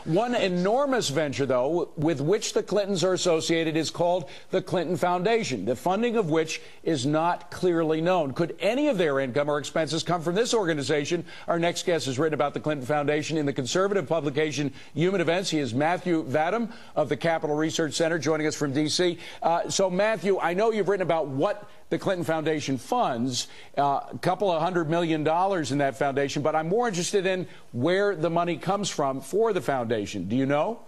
One enormous venture, though, with which the Clintons are associated is called the Clinton Foundation, the funding of which is not clearly known. Could any of their income or expenses come from this organization? Our next guest has written about the Clinton Foundation in the conservative publication Human Events. He is Matthew Vadum of the Capital Research Center, joining us from D.C. So, Matthew, I know you've written about what the Clinton Foundation funds, a couple of $100 million in that foundation, but I'm more interested in where the money comes from for the foundation. Do you know?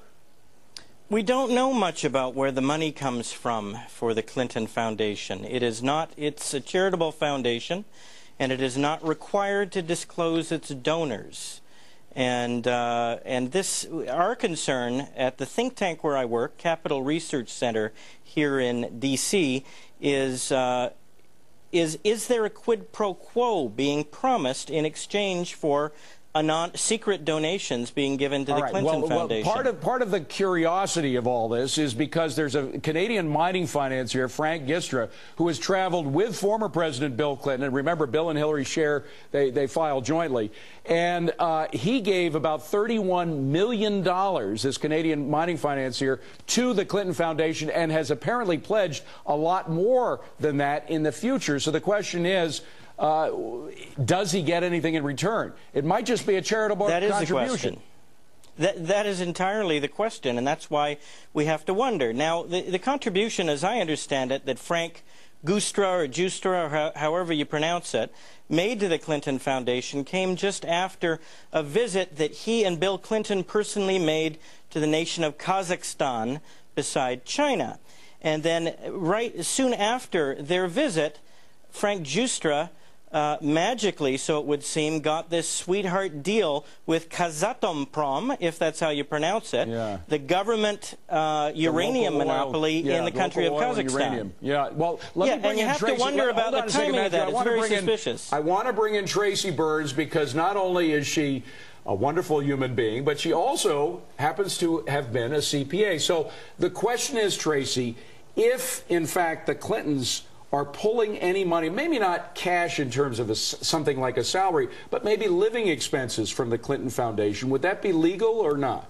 We don't know much about where the money comes from for the Clinton Foundation. It's a charitable foundation, and it is not required to disclose its donors. And our concern at the think tank where I work, Capital Research Center here in D.C., is there a quid pro quo being promised in exchange for secret donations being given to the Clinton Foundation? Well, part of the curiosity of all this is because there's a Canadian mining financier, Frank Gistra, who has traveled with former President Bill Clinton. And remember, Bill and Hillary share, they file jointly. And he gave about $31 million, this Canadian mining financier, to the Clinton Foundation and has apparently pledged a lot more than that in the future. So the question is, does he get anything in return? It might just be a charitable contribution. The question. That is entirely the question, and that's why we have to wonder. Now, the contribution, as I understand it, that Frank Gistra or Justra, or however you pronounce it, made to the Clinton Foundation came just after a visit that he and Bill Clinton personally made to the nation of Kazakhstan beside China. And then right soon after their visit, Frank Gistra magically, so it would seem, got this sweetheart deal with Kazatomprom, if that's how you pronounce it, the government uranium monopoly in the country of Kazakhstan. Yeah, well, let me bring in Tracy. And you have to wonder about the timing of that. It's very suspicious. I want to bring in Tracy Burns because not only is she a wonderful human being, but she also happens to have been a CPA. So the question is, Tracy, if, in fact, the Clintons are pulling any money, maybe not cash in terms of something like a salary, but maybe living expenses from the Clinton Foundation, would that be legal or not?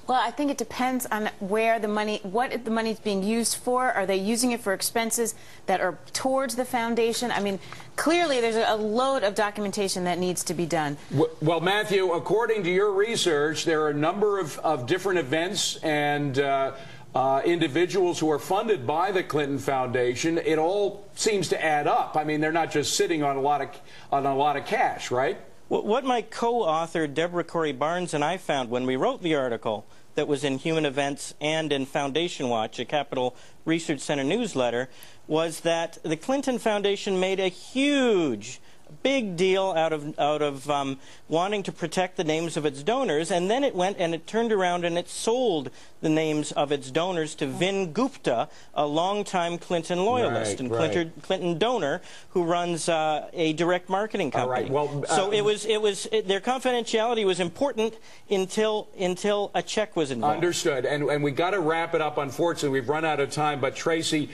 Well, I think it depends on where the money, what the money is being used for. Are they using it for expenses that are towards the foundation? I mean, clearly there's a load of documentation that needs to be done. Well, Matthew, according to your research, there are a number of different events and individuals who are funded by the Clinton Foundation. It all seems to add up. I mean, they're not just sitting on a lot of cash, right? What my co-author Deborah Corey Barnes and I found when we wrote the article that was in Human Events and in Foundation Watch, a Capital Research Center newsletter, was that the Clinton Foundation made a big deal out of wanting to protect the names of its donors, and then it went and it turned around and it sold the names of its donors to Vin Gupta, a longtime Clinton loyalist and Clinton donor who runs a direct marketing company. Well, so their confidentiality was important until a check was involved. Understood. And we got to wrap it up. Unfortunately, we've run out of time. But Tracy,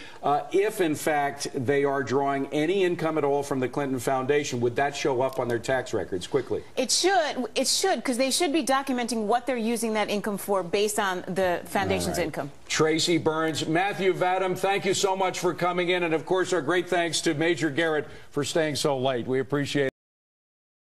if in fact they are drawing any income at all from the Clinton Foundation, would that show up on their tax records quickly? It should, because they should be documenting what they're using that income for based on the foundation's income. Tracy Burns, Matthew Vadum, thank you so much for coming in, and of course our great thanks to Major Garrett for staying so late. We appreciate it.